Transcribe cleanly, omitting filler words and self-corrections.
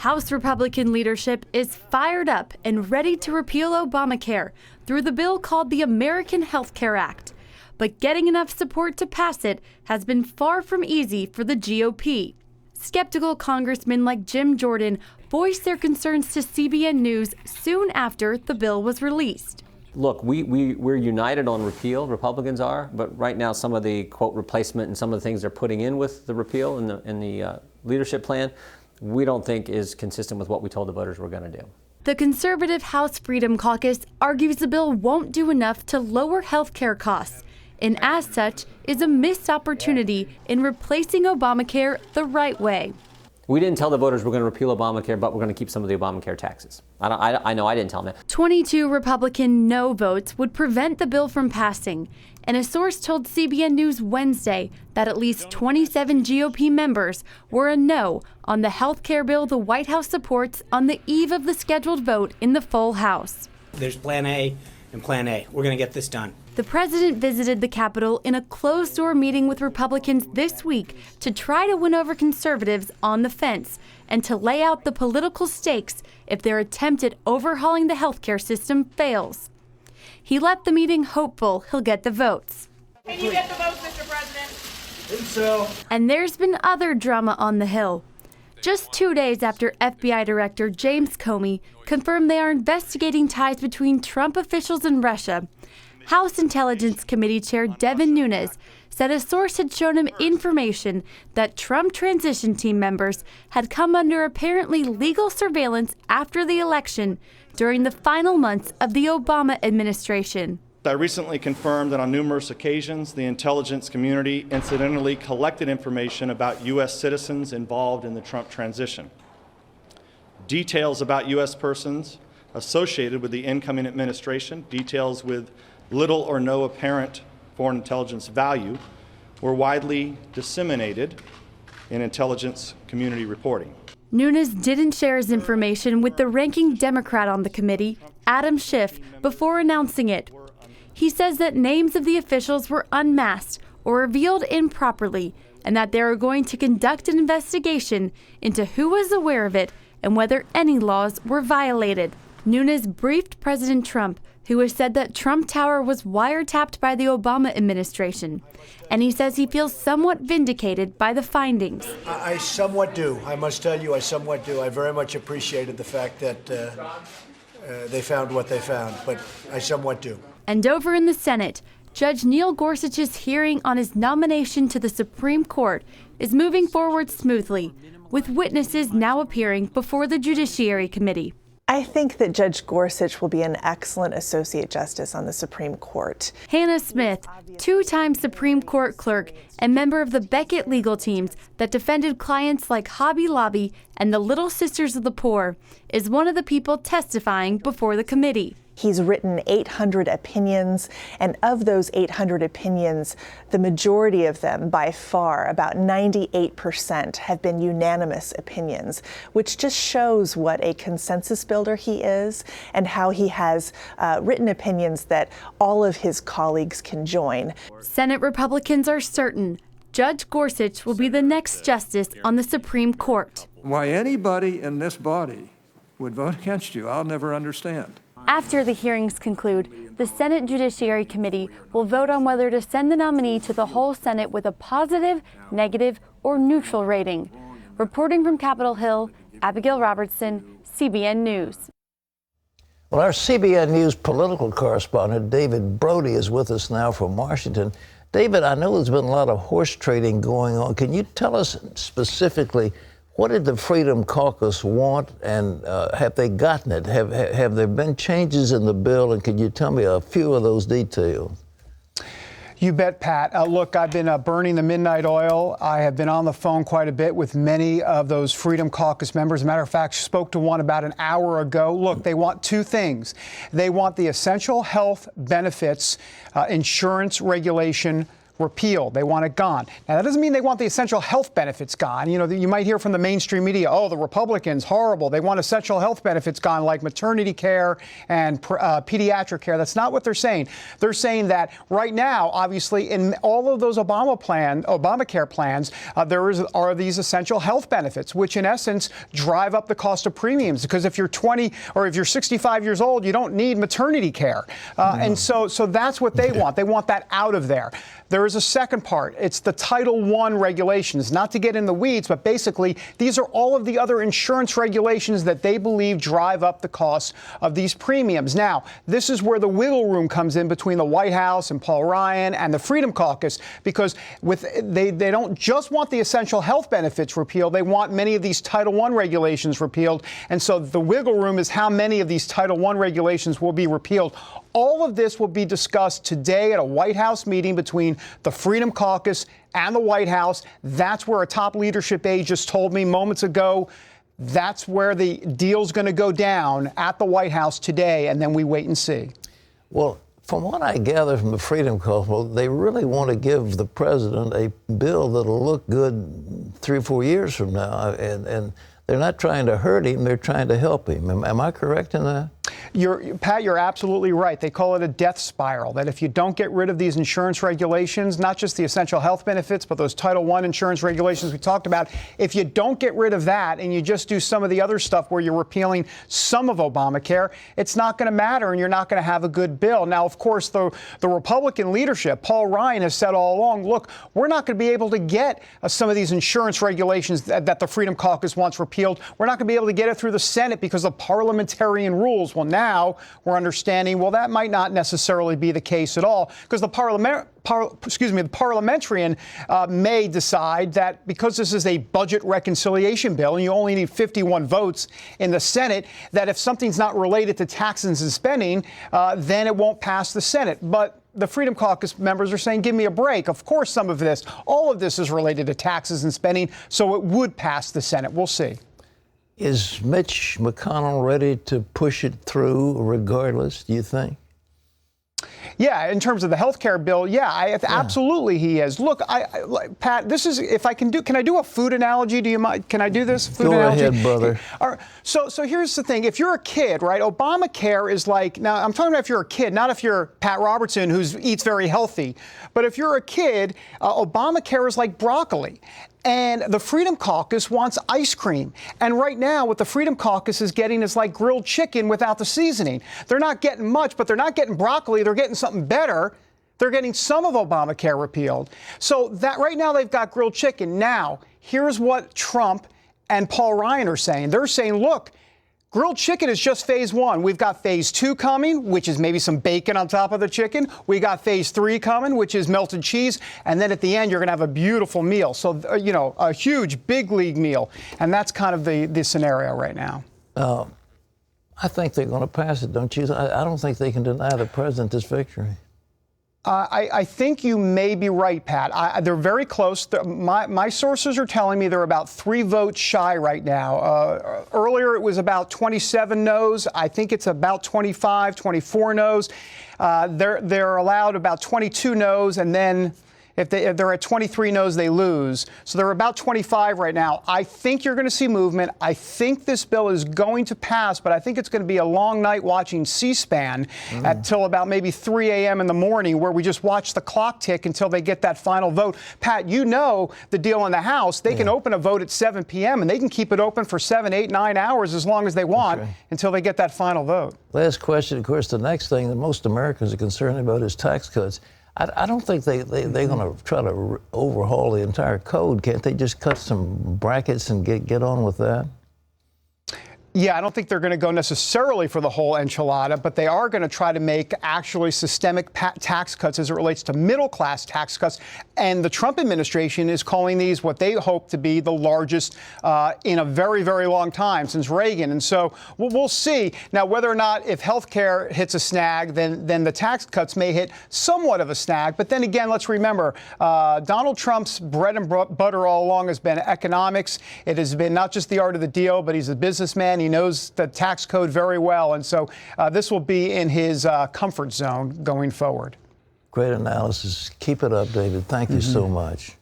House Republican leadership is fired up and ready to repeal Obamacare through the bill called the American Health Care Act. But getting enough support to pass it has been far from easy for the GOP. Skeptical congressmen like Jim Jordan voiced their concerns to CBN News soon after the bill was released. Look, we're united on repeal, Republicans are, but right now some of the, quote, replacement and some of the things they're putting in with the repeal in the leadership plan, we don't think is consistent with what we told the voters we're going to do. The conservative House Freedom Caucus argues the bill won't do enough to lower health care costs, and as such is a missed opportunity in replacing Obamacare the right way. We didn't tell the voters we're going to repeal Obamacare, but we're going to keep some of the Obamacare taxes. I know I didn't tell them that. 22 Republican no votes would prevent the bill from passing, and a source told CBN News Wednesday that at least 27 GOP members were a no on the health care bill the White House supports on the eve of the scheduled vote in the full House. There's Plan A and Plan A. We're going to get this done. The president visited the Capitol in a closed-door meeting with Republicans this week to try to win over conservatives on the fence and to lay out the political stakes if their attempt at overhauling the healthcare system fails. He left the meeting hopeful he'll get the votes. Can you get the votes, Mr. President? Think so. And there's been other drama on the Hill. Just 2 days after FBI Director James Comey confirmed they are investigating ties between Trump officials and Russia, House Intelligence Committee Chair Devin Nunes said a source had shown him information that Trump transition team members had come under apparently legal surveillance after the election during the final months of the Obama administration. I recently confirmed that on numerous occasions, the intelligence community incidentally collected information about U.S. citizens involved in the Trump transition. Details about U.S. persons associated with the incoming administration, details with little or no apparent foreign intelligence value, were widely disseminated in intelligence community reporting. Nunes didn't share his information with the ranking Democrat on the committee, Adam Schiff, before announcing it. He says that names of the officials were unmasked or revealed improperly, and that they are going to conduct an investigation into who was aware of it and whether any laws were violated. Nunes briefed President Trump, who has said that Trump Tower was wiretapped by the Obama administration, and he says he feels somewhat vindicated by the findings. I somewhat do. I must tell you, I somewhat do. I very much appreciated the fact that they found what they found, but I somewhat do. And over in the Senate, Judge Neil Gorsuch's hearing on his nomination to the Supreme Court is moving forward smoothly, with witnesses now appearing before the Judiciary Committee. I think that Judge Gorsuch will be an excellent Associate Justice on the Supreme Court. Hannah Smith, two-time Supreme Court clerk and member of the Beckett legal teams that defended clients like Hobby Lobby and the Little Sisters of the Poor, is one of the people testifying before the committee. He's written 800 opinions, and of those 800 opinions, the majority of them, by far, about 98%, have been unanimous opinions, which just shows what a consensus builder he is and how he has written opinions that all of his colleagues can join. Senate Republicans are certain Judge Gorsuch will be the next justice on the Supreme Court. Why anybody in this body would vote against you, I'll never understand. After the hearings conclude, the Senate Judiciary Committee will vote on whether to send the nominee to the whole Senate with a positive, negative, or neutral rating. Reporting from Capitol Hill, Abigail Robertson, CBN News. Well, our CBN News political correspondent, David Brody, is with us now from Washington. David, I know there's been a lot of horse trading going on. Can you tell us specifically, what did the Freedom Caucus want, and have they gotten it? Have there been changes in the bill, and can you tell me a few of those details? You bet, Pat. Look, I've been burning the midnight oil. I have been on the phone quite a bit with many of those Freedom Caucus members. As a matter of fact, spoke to one about an hour ago. Look, they want two things. They want the essential health benefits insurance regulation repealed. They want it gone. Now, that doesn't mean they want the essential health benefits gone. You know, you might hear from the mainstream media, oh, the Republicans, horrible. They want essential health benefits gone, like maternity care and pediatric care. That's not what they're saying. They're saying that right now, obviously, in all of those Obamacare plans, there are these essential health benefits, which in essence drive up the cost of premiums. Because if you're 20 or if you're 65 years old, you don't need maternity care. And so that's what they want. They want that out of there. There is a second part. It's the Title I regulations. Not to get in the weeds, but basically, these are all of the other insurance regulations that they believe drive up the cost of these premiums. Now, this is where the wiggle room comes in between the White House and Paul Ryan and the Freedom Caucus, because they don't just want the essential health benefits repealed. They want many of these Title I regulations repealed. And so the wiggle room is how many of these Title I regulations will be repealed. All of this will be discussed today at a White House meeting between the Freedom Caucus and the White House. That's where a top leadership aide just told me moments ago. That's where the deal's going to go down at the White House today, and then we wait and see. Well, from what I gather from the Freedom Caucus, they really want to give the president a bill that'll look good 3 or 4 years from now, and they're not trying to hurt him, they're trying to help him. Am I correct in that? Pat, you're absolutely right. They call it a death spiral, that if you don't get rid of these insurance regulations, not just the essential health benefits, but those Title I insurance regulations we talked about, if you don't get rid of that and you just do some of the other stuff where you're repealing some of Obamacare, it's not going to matter and you're not going to have a good bill. Now, of course, the Republican leadership, Paul Ryan, has said all along, look, we're not going to be able to get some of these insurance regulations that the Freedom Caucus wants repealed. We're not going to be able to get it through the Senate because of parliamentarian rules. Well, now we're understanding, well, that might not necessarily be the case at all, because the parliamentarian may decide that because this is a budget reconciliation bill and you only need 51 votes in the Senate, that if something's not related to taxes and spending, then it won't pass the Senate. But the Freedom Caucus members are saying, give me a break. Of course, some of this, all of this is related to taxes and spending, so it would pass the Senate. We'll see. Is Mitch McConnell ready to push it through regardless, do you think? Yeah, in terms of the health care bill, absolutely he is. Look, Pat, this is, if I can I do a food analogy? Do you mind? Can I do this food analogy? Go ahead, brother. All right, so here's the thing. If you're a kid, right, Obamacare is like, now I'm talking about if you're a kid, not if you're Pat Robertson who eats very healthy, but if you're a kid, Obamacare is like broccoli. And the Freedom Caucus wants ice cream. And right now, what the Freedom Caucus is getting is like grilled chicken without the seasoning. They're not getting much, but they're not getting broccoli. They're getting something better. They're getting some of Obamacare repealed. So that right now they've got grilled chicken. Now, here's what Trump and Paul Ryan are saying. They're saying, look, grilled chicken is just phase 1. We've got phase 2 coming, which is maybe some bacon on top of the chicken. We got phase 3 coming, which is melted cheese. And then at the end, you're going to have a beautiful meal. So, a huge, big league meal. And that's kind of the scenario right now. I think they're going to pass it, don't you? I don't think they can deny the president this victory. I think you may be right, Pat. They're very close. My sources are telling me they're about 3 votes shy right now. Earlier, it was about 27 no's. I think it's about 25, 24 no's. They're allowed about 22 no's, and then if they're at 23 no's, they lose. So they're about 25 right now. I think you're going to see movement. I think this bill is going to pass, but I think it's going to be a long night watching C-SPAN until about maybe 3 a.m. in the morning, where we just watch the clock tick until they get that final vote. Pat, you know the deal in the House. They can open a vote at 7 p.m. and they can keep it open for 7, 8, 9 hours as long as they want until they get that final vote. Last question, of course, the next thing that most Americans are concerned about is tax cuts. I don't think they're going to try to overhaul the entire code. Can't they just cut some brackets and get on with that? Yeah, I don't think they're going to go necessarily for the whole enchilada, but they are going to try to make actually systemic tax cuts as it relates to middle-class tax cuts. And the Trump administration is calling these what they hope to be the largest in a very, very long time, since Reagan. And so we'll see. Now, whether or not if health care hits a snag, then the tax cuts may hit somewhat of a snag. But then again, let's remember, Donald Trump's bread and butter all along has been economics. It has been not just the art of the deal, but he's a businessman. He knows the tax code very well. And so this will be in his comfort zone going forward. Great analysis. Keep it up, David. Thank you so much.